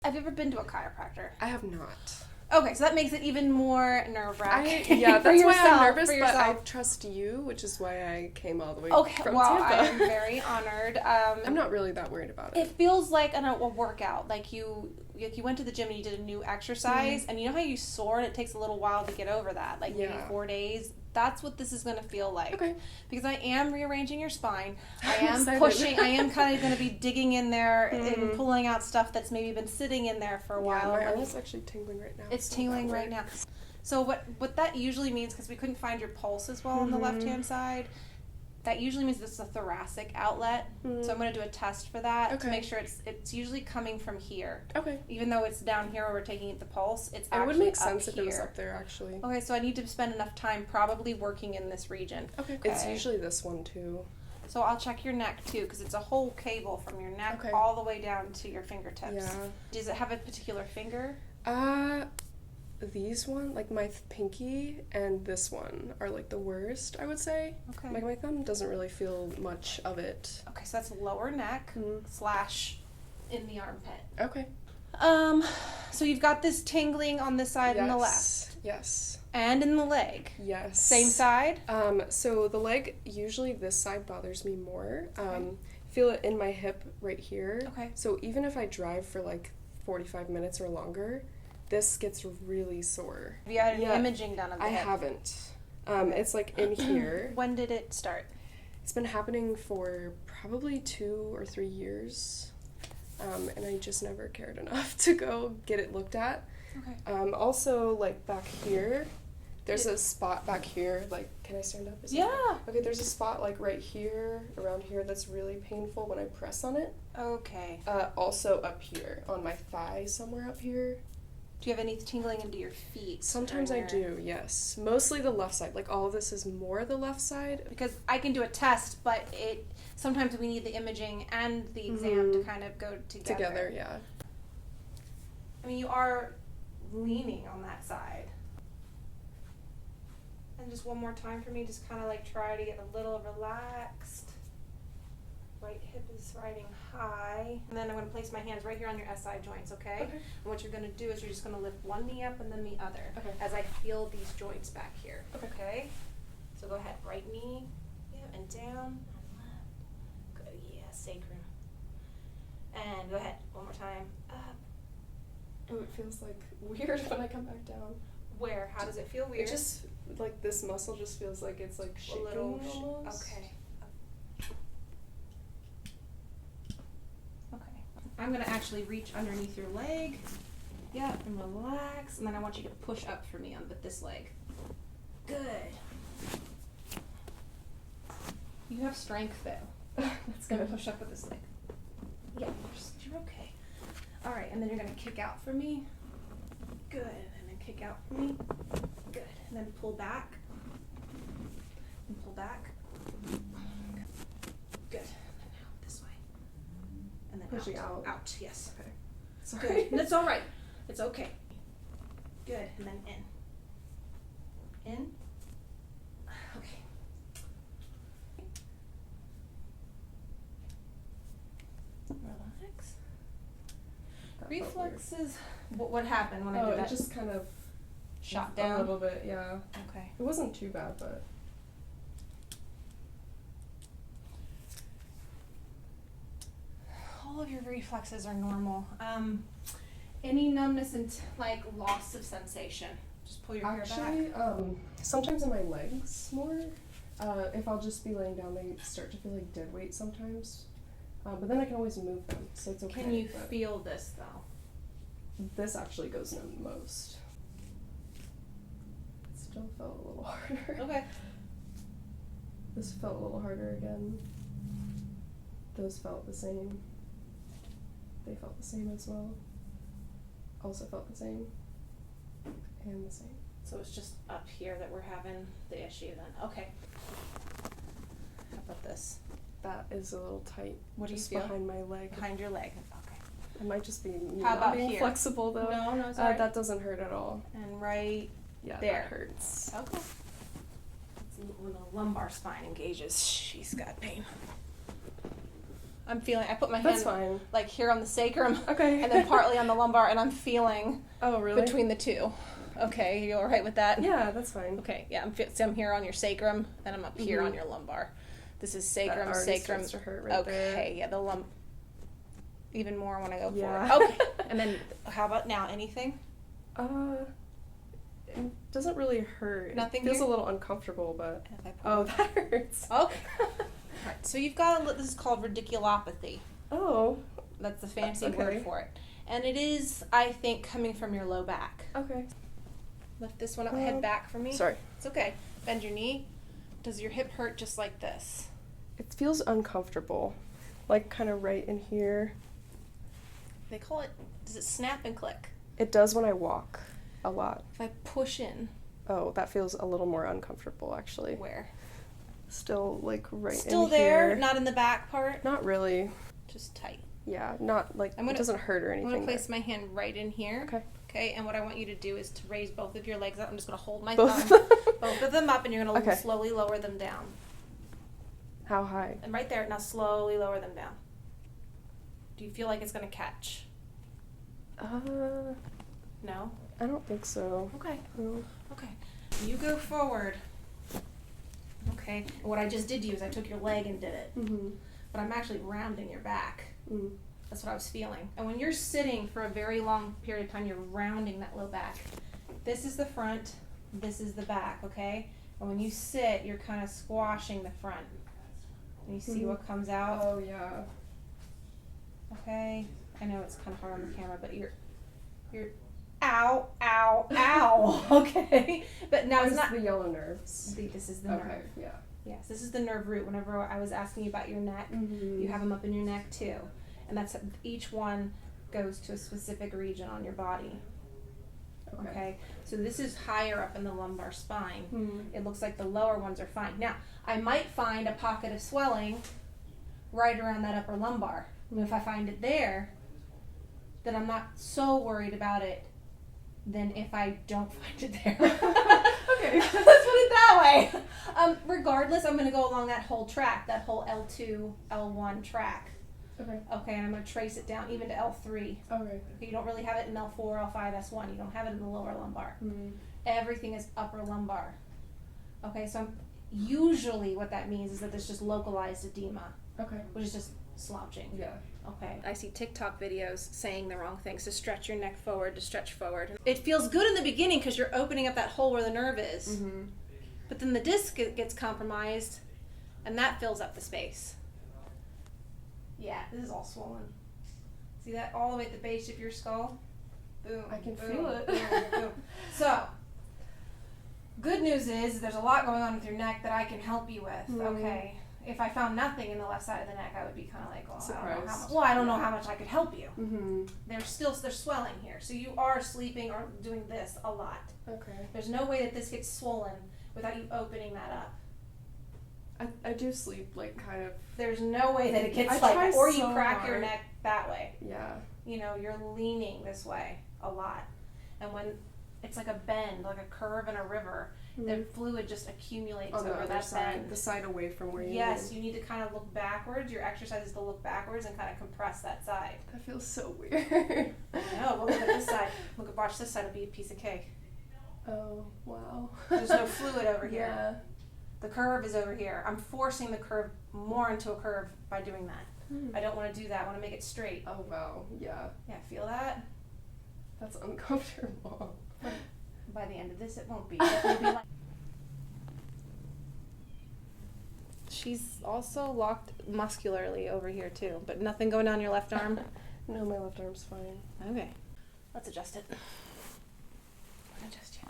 Have you ever been to a chiropractor? I have not. Okay, so that makes it even more nerve-wracking. Yeah, for that's yourself, why I'm nervous, for but I yourself. trust you, which is why I came all the way Okay, from well, Tampa. I'm very honored. I'm not really that worried about it. It feels like a workout. Like you went to the gym and you did a new exercise, and you know how you soar and it takes a little while to get over that, like maybe 4 days? That's what this is going to feel like. Okay. Because I am rearranging your spine. I am excited. pushing. I am kind of going to be digging in there and pulling out stuff that's maybe been sitting in there for a while. My arm is actually tingling right now. It's tingling right now. So what that usually means, because we couldn't find your pulse as well on the left-hand side, that usually means this is a thoracic outlet. So I'm going to do a test for that to make sure it's usually coming from here. Okay. Even though it's down here where we're taking the pulse, it's actually it would make up sense if here. it was up there, actually. Okay, so I need to spend enough time probably working in this region. Okay. It's usually this one, too. So I'll check your neck, too, because it's a whole cable from your neck all the way down to your fingertips. Yeah. Does it have a particular finger? These one, like my pinky and this one are like the worst, I would say. Okay. Like my thumb doesn't really feel much of it. Okay, so that's lower neck / in the armpit. Okay. So you've got this tingling on this side and the left. Yes. And in the leg. Yes. Same side? So the leg, usually this side bothers me more. Feel it in my hip right here. Okay. So even if I drive for like 45 minutes or longer, this gets really sore. Have you had any imaging done of the hip? I haven't. It's like in here. When did it start? It's been happening for probably 2 or 3 years. And I just never cared enough to go get it looked at. Okay. Also, like back here, there's a spot back here. Like, can I stand up? Okay, there's a spot like right here, around here, that's really painful when I press on it. Okay. Also up here, on my thigh, somewhere up here. Do you have any tingling into your feet? Sometimes I do, yes. Mostly the left side. Like, all of this is more the left side. Because I can do a test, but sometimes we need the imaging and the exam to kind of go together. Together, yeah. I mean, you are leaning on that side. And just one more time for me, just kind of like try to get a little relaxed. Right hip is riding high. And then I'm going to place my hands right here on your SI joints, okay? And what you're going to do is you're just going to lift one knee up and then the other as I feel these joints back here. Okay? So go ahead, right knee, and down, and left. Good, yeah, sacrum. And go ahead, one more time, up. Oh, it feels like weird when I come back down. Where? How does it feel weird? It just, like, this muscle just feels like it's like shaking almost. Okay. I'm going to actually reach underneath your leg. Yeah, and relax. And then I want you to push up for me with this leg. Good. You have strength, though. That's going to push up with this leg. Yeah, you're okay. All right, and then you're going to kick out for me. Good. And then kick out for me. Good. And then pull back. And pull back. Good. And then pushing out. Out, yes. Okay. Sorry. Good. That's all right. It's okay. Good. And then in. In. Okay. Relax. Reflexes. What happened when I did that? It just kind of shot down a little bit. Yeah. Okay. It wasn't too bad, but. All of your reflexes are normal. Any numbness and like loss of sensation? Just pull your hair back. Actually, sometimes in my legs more. If I'll just be laying down, they start to feel like dead weight sometimes. But then I can always move them, so it's okay. Can you feel this though? This actually goes numb most. It still felt a little harder. Okay. This felt a little harder again. Those felt the same. They felt the same as well. Also felt the same. And the same. So it's just up here that we're having the issue then. Okay. How about this? That is a little tight. What do you just feel? behind my leg. Behind your leg. Okay. It might just be me How not about being here? flexible though. No, sorry. That doesn't hurt at all. And right Yeah, there. that hurts. Okay. When the lumbar spine engages, she's got pain. I'm feeling, I put my That's hand fine. like here on the sacrum. Okay. And then partly on the lumbar, and I'm feeling Oh, really? between the two. Okay, you all right with that? Yeah, that's fine. Okay, yeah, so I'm here on your sacrum, and I'm up here on your lumbar. This is sacrum, That already sacrum. starts to hurt right there. Okay, yeah, the lump. Even more when I go Yeah. forward. Okay, and then how about now? Anything? It doesn't really hurt. Nothing It feels here? a little uncomfortable, but If I pull- oh, that hurts. Okay. Alright, so you've got this is called radiculopathy. Oh, That's the fancy Okay. word for it. And it is, I think, coming from your low back. okay. Lift this one up, head back for me. Sorry. It's okay. Bend your knee. Does your hip hurt just like this? It feels uncomfortable, like kind of right in here. They call it, does it snap and click? It does when I walk a lot. If I push in, Oh, that feels a little more uncomfortable actually. where? Still like right Still in there, here. not in the back part? Not really. Just tight. Yeah, not like I'm gonna- it doesn't hurt or I'm anything. going to place my hand right in here. Okay. Okay, and what I want you to do is to raise both of your legs up. I'm just going to hold my Both. thumb, both of them up, and you're going to Okay. slowly lower them down. How high? And right there, now slowly lower them down. Do you feel like it's going to catch? No? I don't think so. Okay. No. Okay. You go forward. Okay. And what I just did to you is I took your leg and did it. Mhm. But I'm actually rounding your back. Mm. That's what I was feeling. And when you're sitting for a very long period of time, you're rounding that low back. This is the front, this is the back, okay? And when you sit, you're kind of squashing the front. And you see what comes out, Oh yeah. okay? I know it's kind of hard on the camera, but you're, ow, ow, ow, okay? But now it's not, the yellow nerves. this is the Okay. nerve. Yeah. Yes, this is the nerve root. Whenever I was asking you about your neck, Mhm. you have them up in your neck too. And that's, each one goes to a specific region on your body. Okay, so this is higher up in the lumbar spine. Mhm. It looks like the lower ones are fine. Now, I might find a pocket of swelling right around that upper lumbar. And if I find it there, then I'm not so worried about it than if I don't find it there. Okay. Let's put it that way. Regardless, I'm going to go along that whole track, that whole L2, L1 track. Okay. Okay, and I'm going to trace it down even to L3. Okay. You don't really have it in L4, L5, S1. You don't have it in the lower lumbar. Mm. Everything is upper lumbar. Okay, so usually what that means is that there's just localized edema, Okay. which is just slouching. Yeah. Okay. I see TikTok videos saying the wrong things, to stretch your neck forward, to stretch forward. It feels good in the beginning because you're opening up that hole where the nerve is. Mm-hmm. But then the disc gets compromised, and that fills up the space. Yeah, this is all swollen. See that all the way at the base of your skull? Boom. I can boom, feel it. Boom, boom. So, good news is there's a lot going on with your neck that I can help you with. Mm. Okay. If I found nothing in the left side of the neck, I would be kind of like, well, I don't know how Surprised. much. Well, I don't know how much I could help you. Mm-hmm. There's swelling here, so you are sleeping or doing this a lot. Okay. There's no way that this gets swollen without you opening that up. I do sleep like kind of. There's no way that it gets I like, try or you so crack your hard. neck that way. Yeah. You know, you're leaning this way a lot. And when it's like a bend, like a curve in a river, the fluid just accumulates On the over other that side, bend. the side away from where you. Yes, lean. you need to kind of look backwards. Your exercise is to look backwards and kind of compress that side. That feels so weird. No, well, look at this side. Watch this side. It'll be a piece of cake. Oh wow. There's no fluid over here. Yeah. The curve is over here. I'm forcing the curve more into a curve by doing that. I don't want to do that. I want to make it straight. Oh wow. Yeah. Yeah, feel that? That's uncomfortable. By the end of this, it won't be. It'll be like... She's also locked muscularly over here too, but nothing going down your left arm? No, my left arm's fine. Okay. Let's adjust it. Adjust you.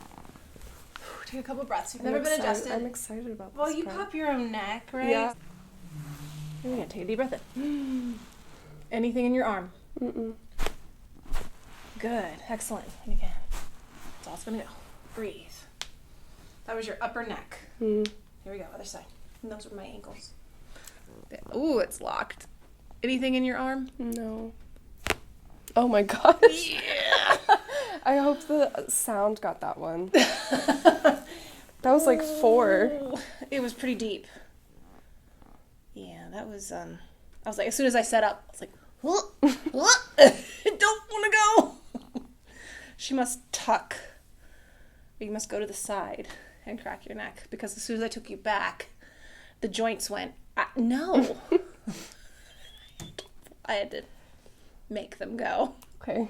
Take a couple breaths. You've never been adjusted. I'm excited about this. Well, you part. pop your own neck, right? Yeah. Here we go. Take a deep breath in. Anything in your arm? Mm-mm. Good. Excellent. And again. That's all it's going to go. Breathe. That was your upper neck. Mm. Here we go. Other side. And those were my ankles. Ooh, it's locked. Anything in your arm? No. Oh my gosh. Yeah. I hope the sound got that one. That was like 4. It was pretty deep. Yeah, that was, I was like, as soon as I set up, I was like, I don't want to go. She must tuck. You must go to the side and crack your neck, because as soon as I took you back, the joints went, no. I had to make them go. Okay.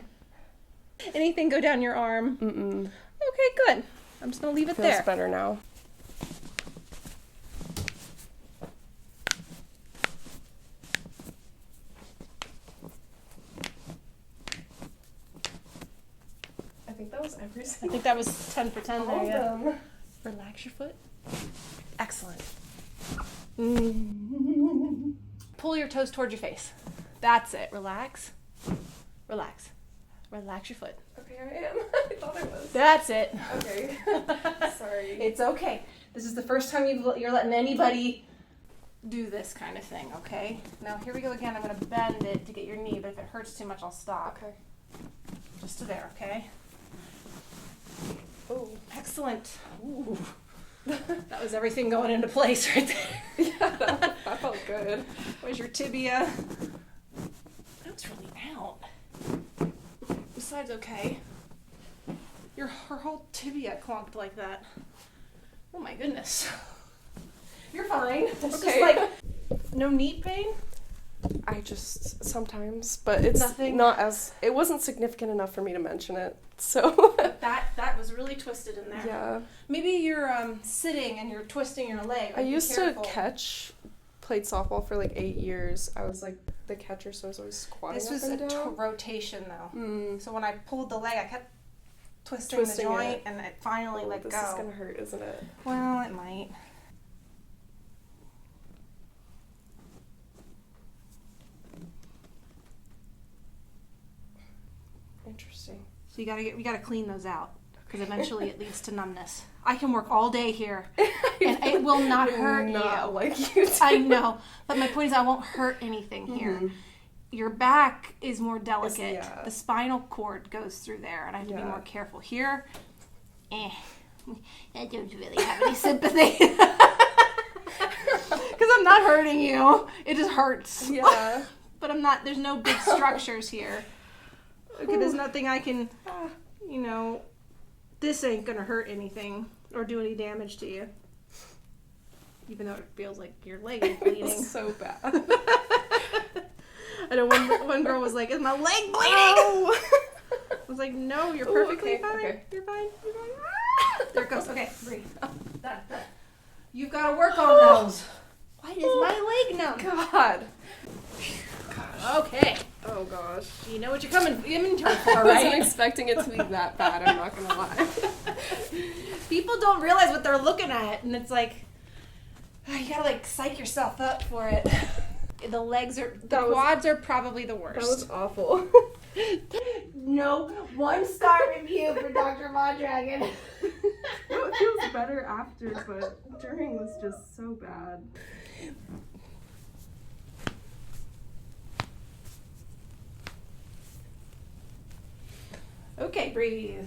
Anything go down your arm? Mm-mm. Okay, good. I'm just going to leave it Feels there. better now. I think that was every I single think that was 10 for 10 there, all of yeah. them. Relax your foot. Excellent. Pull your toes towards your face. That's it. Relax. Relax. Relax your foot. Okay, I am. I thought I was. That's it. Okay. Sorry. It's okay. This is the first time you're letting anybody do this kind of thing, okay? Now, here we go again. I'm going to bend it to get your knee, but if it hurts too much, I'll stop. Okay. Just to there, okay? Oh. Excellent. Ooh. That was everything going into place right there. Yeah, that felt good. Where's your tibia? That was really out. This side's okay. Her whole tibia clumped like that. Oh my goodness. You're fine. It's just Okay. like no knee pain. I just sometimes, but it's Nothing? not as, it wasn't significant enough for me to mention it. So That was really twisted in there. yeah, Maybe you're sitting and you're twisting your leg. I Like, be used careful. to catch, played softball for like 8 years. I was like the catcher, so I was always squatting. This was up a and down. rotation though. Mm. So when I pulled the leg, I kept twisting Twisting the joint, it. and it finally let This go. is gonna hurt, isn't it? Well, it might. Interesting. So we gotta clean those out, because eventually it leads to numbness. I can work all day here, and it will not hurt Not you. like you. I know, but my point is I won't hurt anything here. Mhm. Your back is more delicate. yeah. The spinal cord goes through there, and I have to be Yeah. more careful here. I don't really have any sympathy. Because I'm not hurting you. It just hurts. Yeah. But I'm not, there's no big structures here. Okay, there's nothing I can, this ain't gonna hurt anything or do any damage to you. Even though it feels like your leg is bleeding. It's so bad. I know one girl was like, is my leg bleeding? Oh. I was like, no, you're Ooh, perfectly okay, fine. okay. You're fine. You're fine. Ah! There it goes. Okay, breathe. Done. You've got to work on those. Why is my leg numb? God. Okay. Oh gosh. You know what you're coming for, I wasn't right? expecting it to be that bad, I'm not gonna lie. People don't realize what they're looking at, and it's like, you gotta like psych yourself up for it. The legs are, quads are probably the worst. That was awful. No 1-star review for Dr. Mondragon. It feels better after, but during was just so bad. Okay, breathe.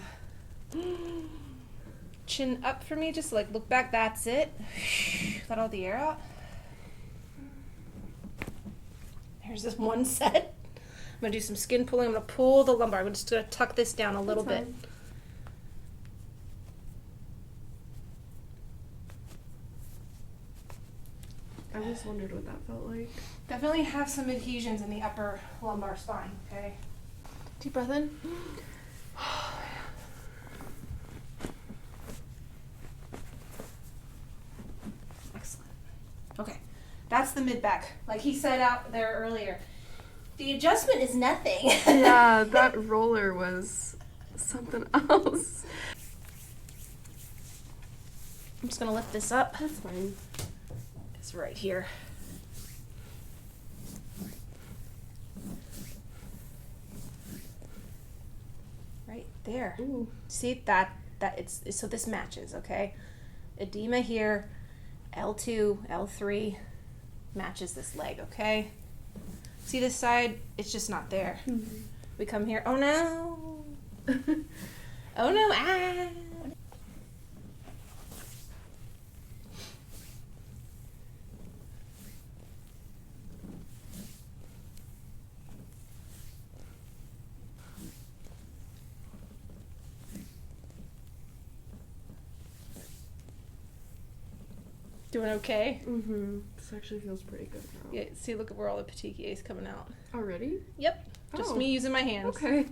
Chin up for me, just like look back, that's it. Let all the air out. Here's this one set. I'm gonna do some skin pulling. I'm gonna pull the lumbar. I'm just gonna tuck this down a little bit. I just wondered what that felt like. Definitely have some adhesions in the upper lumbar spine, okay? Deep breath in. Excellent. Okay, that's the mid-back. Like he said out there earlier, the adjustment is nothing. Yeah, that roller was something else. I'm just gonna lift this up. That's fine. It's right here. Right there. Ooh. See that it's so this matches, okay? Edema here, L2, L3 matches this leg, okay? See this side? It's just not there. Mm-hmm. We come here. Oh no. Oh no. Ah. Doing okay? Mm-hmm. This actually feels pretty good now. Yeah, see, look at where all the petechiae is coming out. Already? Yep. Just Oh. me using my hands. Okay.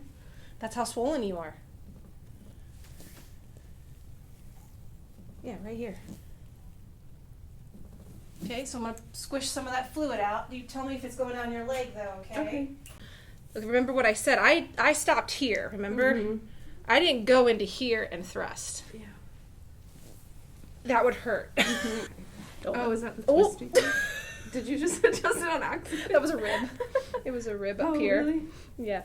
That's how swollen you are. Yeah, right here. Okay, so I'm going to squish some of that fluid out. You tell me if it's going down your leg, though, okay? Okay. Look, remember what I said? I stopped here, remember? Mm-hmm. I didn't go into here and thrust. Yeah. That would hurt. Oh, is that the Oh. twisty thing? Did you just adjust it on accident? That was a rib. It was a rib up here. Really? Yeah.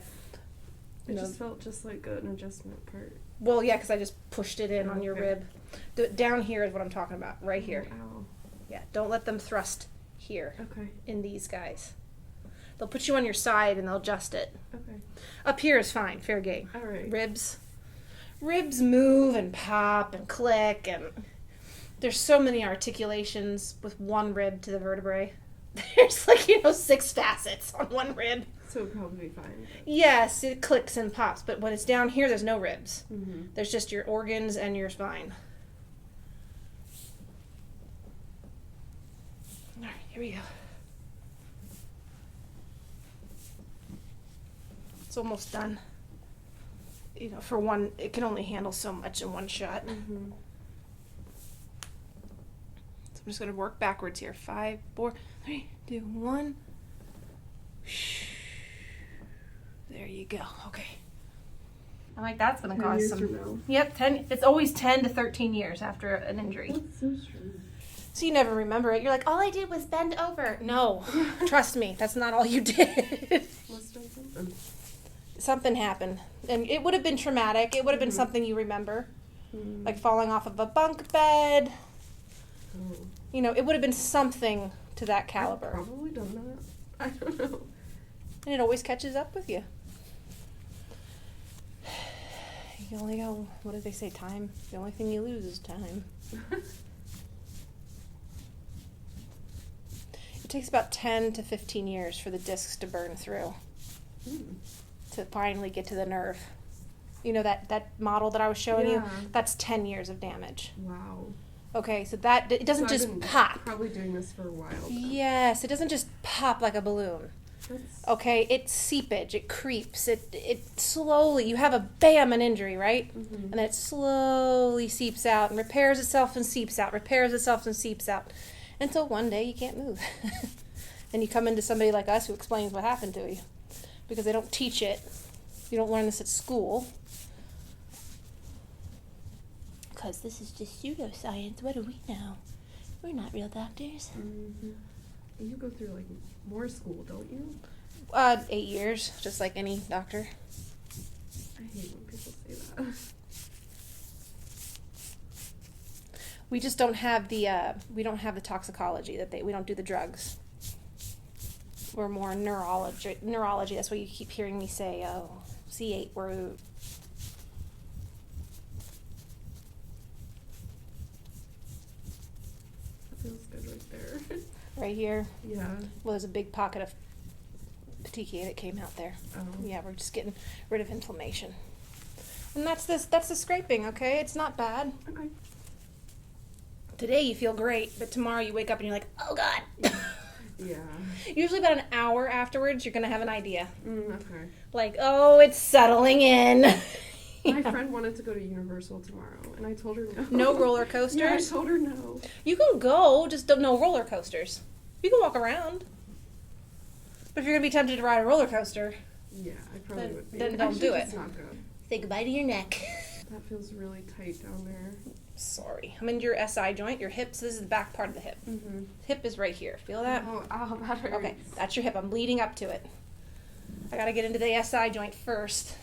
It No. just felt just like an adjustment part. Well, yeah, because I just pushed it in on your Okay. rib. Down here is what I'm talking about, right here. Ow. Yeah, don't let them thrust here Okay. in these guys. They'll put you on your side and they'll adjust it. Okay. Up here is fine, fair game. All right. Ribs move and pop and click, and there's so many articulations with one rib to the vertebrae. There's like, 6 facets on one rib. So it'll probably be fine. Yes, it clicks and pops, but when it's down here, there's no ribs. Mm-hmm. There's just your organs and your spine. All right, here we go. It's almost done. For one, it can only handle so much in one shot. Mm-hmm. So I'm just going to work backwards here. 5, 4, 3, 2, 1. There you go. Okay. I'm like, that's going to 10 cause years some. from now. Yep, 10. It's always 10 to 13 years after an injury. That's so strange. So you never remember it. You're like, all I did was bend over. No, trust me, that's not all you did. Must have done something. Something happened, and it would have been traumatic. It would have been Mhm. something you remember, Mm. like falling off of a bunk bed. Oh. It would have been something to that caliber. I've probably done that. I don't know. And it always catches up with you. You only go, what do they say, time? The only thing you lose is time. It takes about 10 to 15 years for the discs to burn through to finally get to the nerve. That model that I was showing you? Yeah. That's 10 years of damage. Wow. Okay, so that, it doesn't So I've just been pop. Probably doing this for a while. Then. Yes, it doesn't just pop like a balloon. That's, Okay, it's seepage, it creeps, it slowly, you have a bam, an injury, right? Mhm. And then it slowly seeps out and repairs itself and seeps out, repairs itself and seeps out, until one day you can't move. And you come into somebody like us who explains what happened to you. Because they don't teach it. You don't learn this at school. Because this is just pseudoscience, what do we know? We're not real doctors. Mhm. You go through like more school, don't you? 8 years, just like any doctor. I hate when people say that. We just don't have the toxicology we don't do the drugs. We're more neurology. That's why you keep hearing me say, oh, C8 root. That feels good right there. Right here. Yeah. Well, there's a big pocket of petechiae that came out there. Oh. Yeah, we're just getting rid of inflammation. And that's the scraping, okay? It's not bad. Okay. Today you feel great, but tomorrow you wake up and you're like, oh God. Yeah. Usually about an hour afterwards, you're going to have an idea. Okay. Like, oh, it's settling in. My friend wanted to go to Universal tomorrow, and I told her no. No roller coasters? Yeah, I told her no. You can go, just don't no roller coasters. You can walk around. But if you're going to be tempted to ride a roller coaster, Yeah, I probably would be. then I don't should do just it. not go. say goodbye to your neck. That feels really tight down there. Sorry. I'm in your SI joint, your hips. This is the back part of the hip. Mm-hmm. Hip is right here. Feel that? Oh, ow, that hurts. Okay, that's your hip. I'm leading up to it. I gotta get into the SI joint first.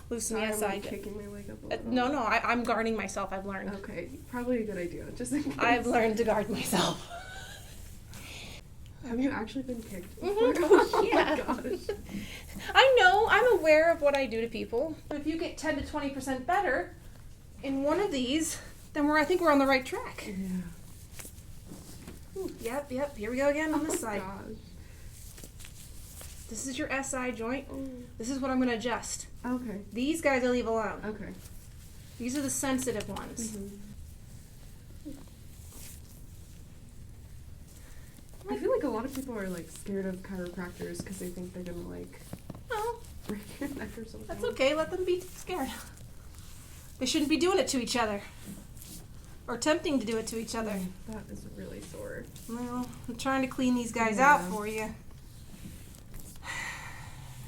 Loosen Sorry, the I'm SI like joint. kicking my leg up a little. No, I'm guarding myself. I've learned. Okay, probably a good idea. Just in case. I've learned to guard myself. Have you actually been kicked? Mhm. Oh Yeah. my gosh. I know. I'm aware of what I do to people. But if you get 10 to 20% better in one of these, then I think we're on the right track. Yeah. Ooh, yep. Here we go again on this side. Gosh. This is your SI joint. Oh. This is what I'm going to adjust. Okay. These guys I leave alone. Okay. These are the sensitive ones. Mm-hmm. I feel like a lot of people are like scared of chiropractors because they think they're gonna like Oh, break your neck or something. that's okay. Let them be scared. They shouldn't be doing it to each other. Or attempting to do it to each other. That is really sore. Well, I'm trying to clean these guys Yeah. out for you.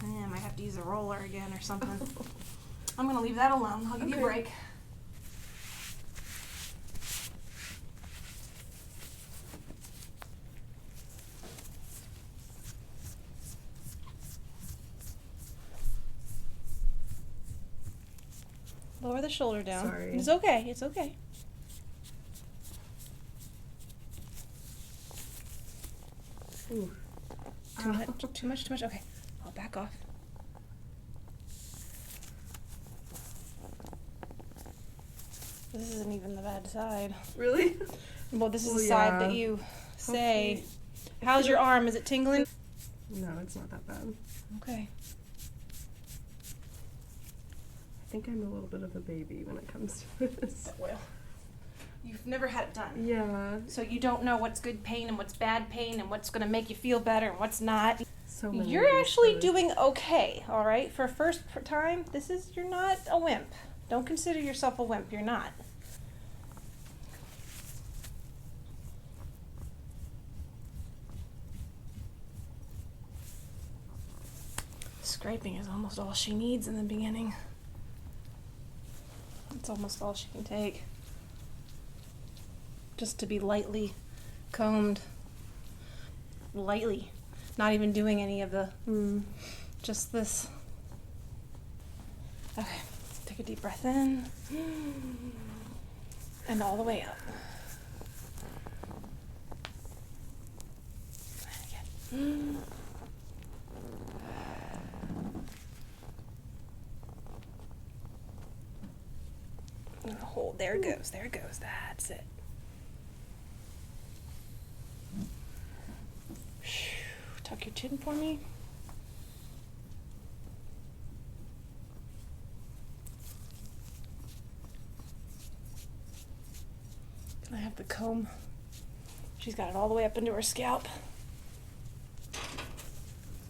I might have to use a roller again or something. I'm going to leave that alone. I'll give you a Okay. break. Lower the shoulder down. Sorry. It's okay. It's okay. Ooh. Too much? Too much? Too much? Okay. I'll back off. This isn't even the bad side. Really? Well, this is Well, the side yeah. that you say. Okay. How's your arm? Is it tingling? No, it's not that bad. Okay. I think I'm a little bit of a baby when it comes to this. Well, you've never had it done. Yeah. So you don't know what's good pain and what's bad pain and what's going to make you feel better and what's not. So many You're of these actually really- doing okay, all right? For first time, you're not a wimp. Don't consider yourself a wimp. You're not. Scraping is almost all she needs in the beginning. It's almost all she can take. Just to be lightly combed. Lightly. Not even doing any of the, just this. Okay, take a deep breath in. And all the way up. Again. And hold, there it goes, that's it. Tuck your chin for me. Can I have the comb? She's got it all the way up into her scalp.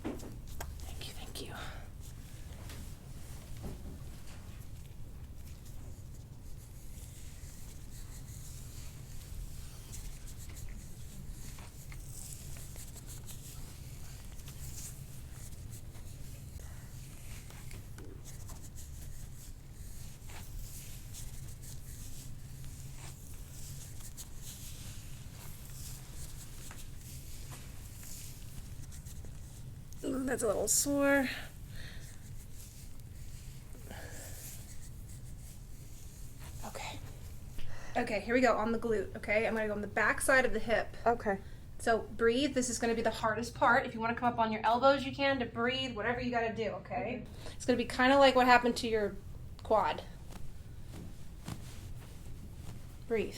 Thank you, thank you. Ooh, that's a little sore. Okay. Okay, here we go on the glute, okay? I'm gonna go on the back side of the hip. Okay. So breathe. This is gonna be the hardest part. If you wanna come up on your elbows, you can to breathe, whatever you gotta do, okay? It's gonna be kind of like what happened to your quad. Breathe.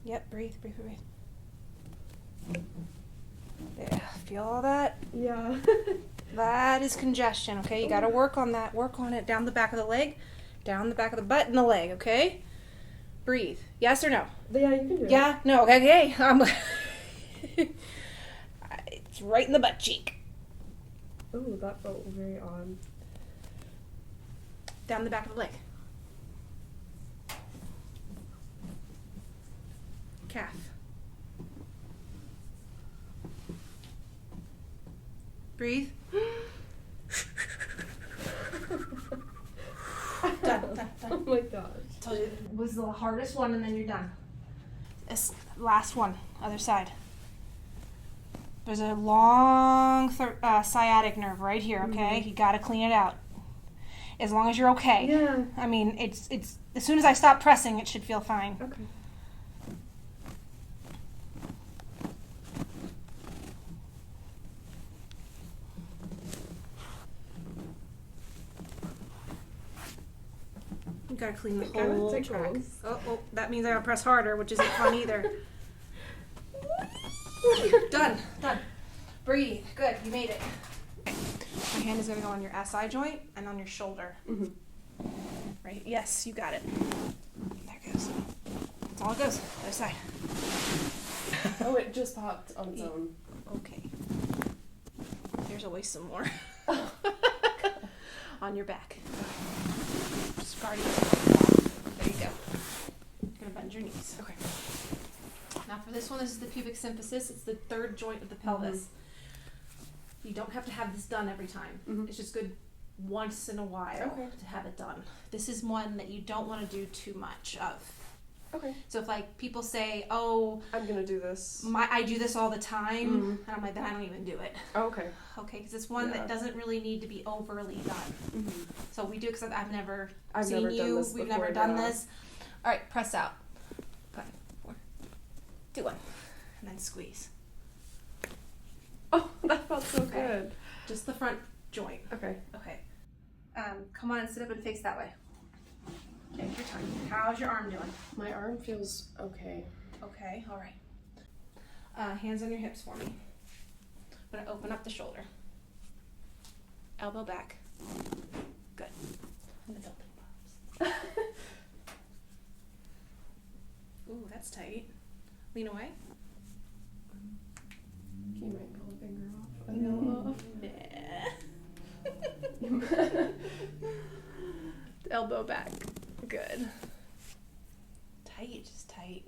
Yep, breathe, breathe, breathe. Yeah, feel all that? Yeah. That is congestion, okay? You gotta work on that. Work on it down the back of the leg, down the back of the butt and the leg, okay? Breathe. Yes or no? Yeah, you can do it. Yeah? No? Okay, it's right in the butt cheek. Oh, that felt very odd. Down the back of the leg. Calf. Breathe. Done. Oh my gosh. Told you it was the hardest one, and then you're done. This last one, other side. There's a long sciatic nerve right here. Okay, you got to clean it out. As long as you're okay. Yeah. I mean, it's as soon as I stop pressing, it should feel fine. Okay. You gotta clean the It kinda whole tickles. track. Oh, that means I gotta press harder, which isn't fun either. Done. Breathe. Good, you made it. My hand is gonna go on your SI joint and on your shoulder. Mm-hmm. Right? Yes, you got it. There it goes. That's all it goes. Other side. Oh, it just popped on its own. Okay. There's always some more. On your back. Just guard yourself. There you go. You're gonna bend your knees. Okay. Now for this one, this is the pubic symphysis. It's the third joint of the pelvis. You don't have to have this done every time. It's just good once in a while to have it done. This is one that you don't want to do too much of. Okay. So if like people say, "Oh, I'm gonna do this. I do this all the time," and I'm like, "Then I don't even do it." Okay. Okay, because it's one that doesn't really need to be overly done. So we do it because I've never seen never you. done this We've before, never done this. All right, press out. 5, 4, 2, 1, and then squeeze. Oh, that felt so good. Just the front joint. Okay. Okay. Come on and sit up and face that way. Take your time. How's your arm doing? My arm feels okay. Okay, all right. Hands on your hips for me. I'm gonna open up the shoulder. Elbow back. Good. And the building pops. Ooh, that's tight. Lean away. You might pull a finger off. A nail off. Elbow back. Good. Tight, just tight.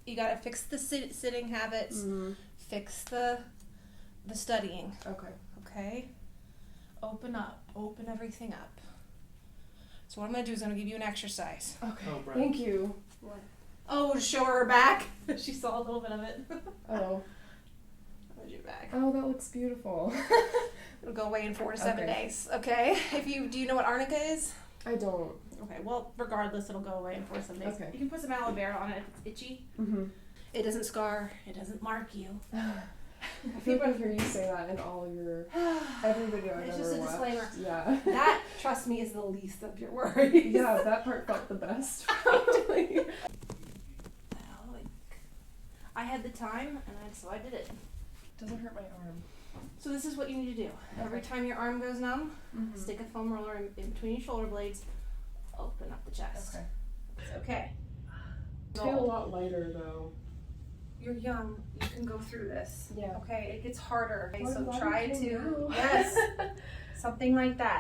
You gotta fix the sitting habits. Fix the studying. Okay. Okay? Open up. Open everything up. So what I'm gonna do is I'm gonna give you an exercise. Okay. Oh, Brad. Thank you. What? Oh, to show her back. She saw a little bit of it. Oh. How's your back? Oh, that looks beautiful. It'll go away in 4 to 7 days. Okay? Do you know what arnica is? I don't. Okay, well, regardless, it'll go away in 4 to 7 days. Okay. You can put some aloe vera on it if it's itchy. It doesn't scar. It doesn't mark you. I feel like I hear you say that in all your every video I've It's ever just a watched. disclaimer. Yeah. That, trust me, is the least of your worries. Yeah, that part felt the best. Probably. I had the time, so I did it. Doesn't hurt my arm. So this is what you need to do. Every time your arm goes numb, stick a foam roller in between your shoulder blades. Open up the chest. Okay. It's okay. I feel a lot lighter though. You're young. You can go through this. Yeah. Okay. It gets harder. Okay, What so about try you to. now? Yes. Something like that.